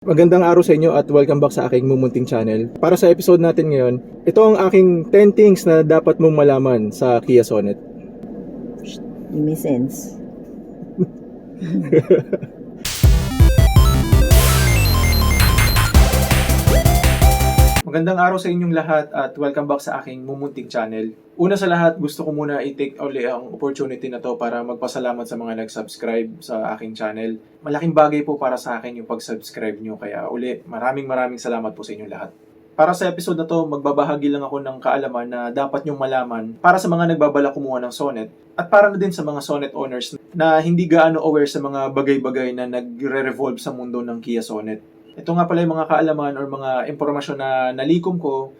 Magandang araw sa inyo at welcome back sa aking mumunting channel. Para sa episode natin ngayon, ito ang aking 10 things na dapat mong malaman sa Kia Sonet. Give me sense. Magandang araw sa inyong lahat at welcome back sa aking mumunting channel. Una sa lahat, gusto ko muna i-take uli ang opportunity na to para magpasalamat sa mga nag-subscribe sa aking channel. Malaking bagay po para sa akin yung pag-subscribe nyo, kaya uli, maraming salamat po sa inyong lahat. Para sa episode na to, magbabahagi lang ako ng kaalaman na dapat nyong malaman para sa mga nagbabala kumuha ng Sonet at para na din sa mga Sonet owners na hindi gaano aware sa mga bagay-bagay na nagre-revolve sa mundo ng Kia Sonet. Ito nga pala yung mga kaalaman or mga impormasyon na nalikom ko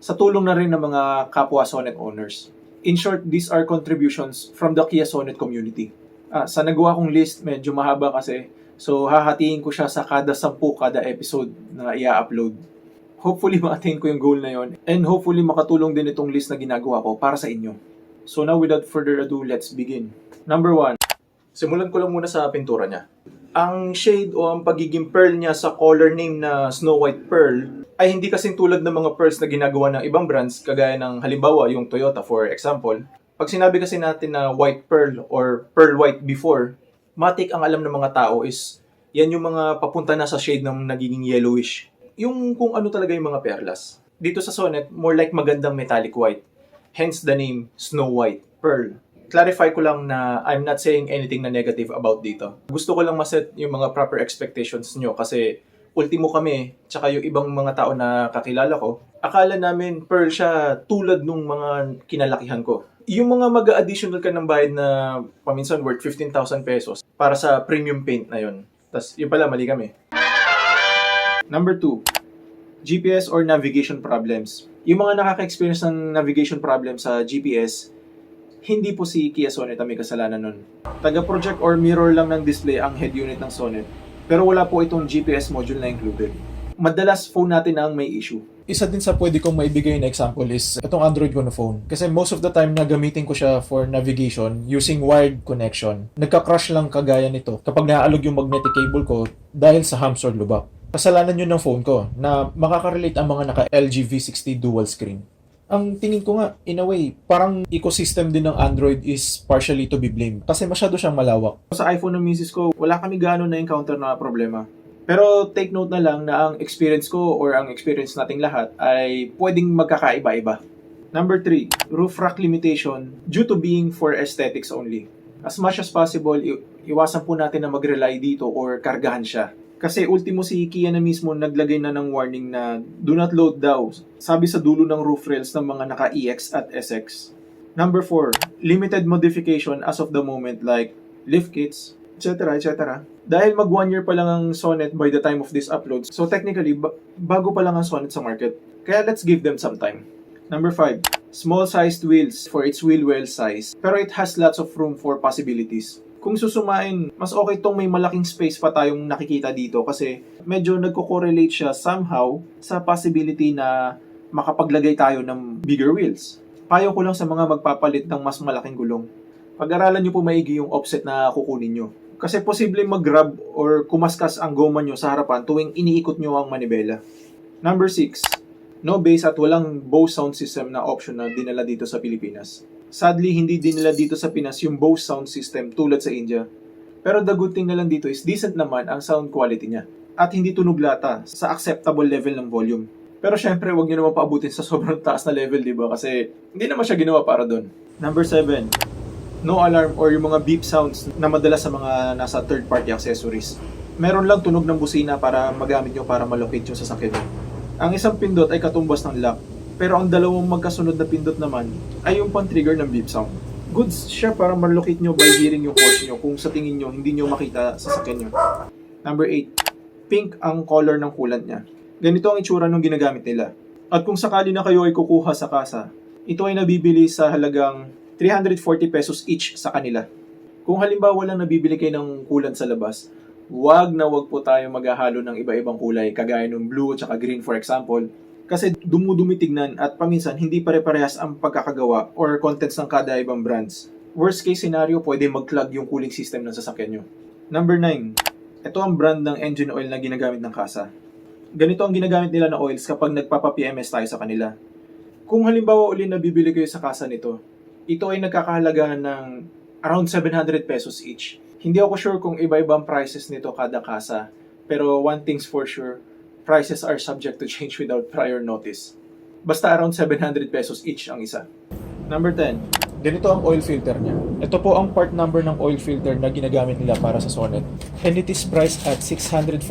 sa tulong na rin ng mga kapwa Sonet owners. In short, these are contributions from the Kia Sonet community. Sa nagawa kong list, medyo mahaba kasi, so hahatiin ko siya sa kada 10 kada episode na i-upload. Hopefully ma-attain ko yung goal na yon and hopefully makatulong din itong list na ginagawa ko para sa inyo. So now without further ado, let's begin. Number 1, simulan ko lang muna sa pintura niya. Ang shade o ang pagiging pearl niya sa color name na Snow White Pearl ay hindi kasing tulad ng mga pearls na ginagawa ng ibang brands kagaya ng halimbawa yung Toyota for example. Pag sinabi kasi natin na white pearl or pearl white before, matik ang alam ng mga tao is yan yung mga papunta na sa shade ng nagiging yellowish. Yung kung ano talaga yung mga perlas. Dito sa Sonet, more like magandang metallic white. Hence the name Snow White Pearl. Clarify ko lang na I'm not saying anything na negative about dito. Gusto ko lang maset yung mga proper expectations nyo kasi ultimo kami, tsaka yung ibang mga tao na kakilala ko, akala namin pearl siya tulad nung mga kinalakihan ko. Yung mga mag-additional ka ng bayad na paminsan worth 15,000 pesos para sa premium paint na yun. Tapos yun pala, mali kami. Number 2, GPS or navigation problems. Yung mga nakaka-experience ng navigation problem sa GPS, hindi po si Kia Sonet ang may kasalanan nun. Taga-project or mirror lang ng display ang head unit ng Sonet, pero wala po itong GPS module na included. Madalas phone natin ang may issue. Isa din sa pwede kong maibigay na example is itong Android ko na phone. Kasi most of the time na gamitin ko siya for navigation using wired connection. Nagka-crash lang kagaya nito kapag naaalog yung magnetic cable ko dahil sa hams or lubak. Kasalanan yun ng phone ko na makaka-relate ang mga naka-LG V60 dual screen. Ang tingin ko nga, in a way, parang ecosystem din ng Android is partially to be blamed kasi masyado siyang malawak. Sa iPhone ng misis ko, wala kami gaano na-encounter na problema. Pero take note na lang na ang experience ko or ang experience nating lahat ay pwedeng magkakaiba-iba. Number 3, roof rack limitation due to being for aesthetics only. As much as possible, iwasan po natin na mag-rely dito or kargahan siya. Kasi ultimo si Kia na mismo naglagay na ng warning na do not load daw, sabi sa dulo ng roof rails ng mga naka-EX at SX. Number 4, limited modification as of the moment like lift kits, etc. Dahil mag 1 year pa lang ang Sonet by the time of this upload, so technically, bago pa lang ang Sonet sa market. Kaya let's give them some time. Number 5, small sized wheels for its wheel well size, pero it has lots of room for possibilities. Kung susumain, mas okay tong may malaking space pa tayong nakikita dito kasi medyo nagko-correlate siya somehow sa possibility na makapaglagay tayo ng bigger wheels. Payo ko lang sa mga magpapalit ng mas malaking gulong. Pag-aralan nyo po maigi yung offset na kukunin nyo. Kasi posibleng mag-grab or kumaskas ang goma nyo sa harapan tuwing iniikot nyo ang manibela. Number 6, no bass at walang Bose sound system na option na dinala dito sa Pilipinas. Sadly, hindi din nila dito sa Pinas yung Bose sound system tulad sa India. Pero the good thing na lang dito is decent naman ang sound quality niya. At hindi tunog lata sa acceptable level ng volume. Pero syempre, wag nyo naman paabutin sa sobrang taas na level, diba? Kasi hindi naman siya ginawa para doon. Number 7, no alarm or yung mga beep sounds na madalas sa mga nasa third-party accessories. Meron lang tunog ng busina para magamit nyo para malocate yung sasakyan nyo. Ang isang pindot ay katumbas ng lock. Pero ang dalawang magkasunod na pindot naman ay yung pan-trigger ng beep sound. Goods siya para malocate nyo by hearing yung course nyo kung sa tingin nyo hindi nyo makita sa sakyan nyo. Number 8, pink ang color ng coolant niya. Ganito ang itsura nung ginagamit nila. At kung sakali na kayo ay kukuha sa kasa, ito ay nabibili sa halagang 340 pesos each sa kanila. Kung halimbawa lang nabibili kayo ng coolant sa labas, wag na wag po tayo maghahalo ng iba-ibang kulay kagaya ng blue at green for example. Kasi dumudumi tignan at paminsan hindi pare-parehas ang pagkakagawa or contents ng kada ibang brands. Worst case scenario, pwede mag-clog yung cooling system ng sasakyan nyo. Number 9, Ito ang brand ng engine oil na ginagamit ng Kasa. Ganito ang ginagamit nila na oils kapag nagpapa-PMS tayo sa kanila. Kung halimbawa uli na bibili kayo sa Kasa nito, ito ay nagkakahalaga ng around 700 pesos each. Hindi ako sure kung iba-ibang prices nito kada Kasa, pero one thing's for sure, prices are subject to change without prior notice. Basta around 700 pesos each ang isa. Number 10. Ganito ang oil filter niya. Ito po ang part number ng oil filter na ginagamit nila para sa Sonet. And it is priced at 649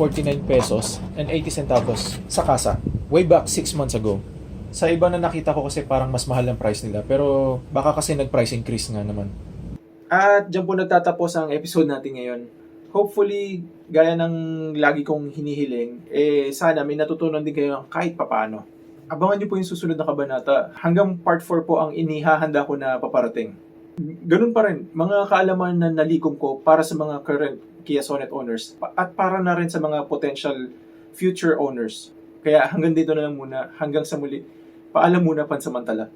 pesos and 80 centavos sa Kasa. Way back 6 months ago. Sa iba na nakita ko kasi parang mas mahal ang price nila. Pero baka kasi nag-price increase nga naman. At dyan po nagtatapos ang episode natin ngayon. Hopefully, gaya ng lagi kong hinihiling, sana may natutunan din kayo kahit papaano. Abangan niyo po yung susunod na kabanata. Hanggang part 4 po ang inihahanda ko na paparating. Ganun pa rin, mga kaalaman na nalikom ko para sa mga current Kia Sonet owners at para na rin sa mga potential future owners. Kaya hanggang dito na lang muna. Hanggang sa muli. Paalam muna pansamantala.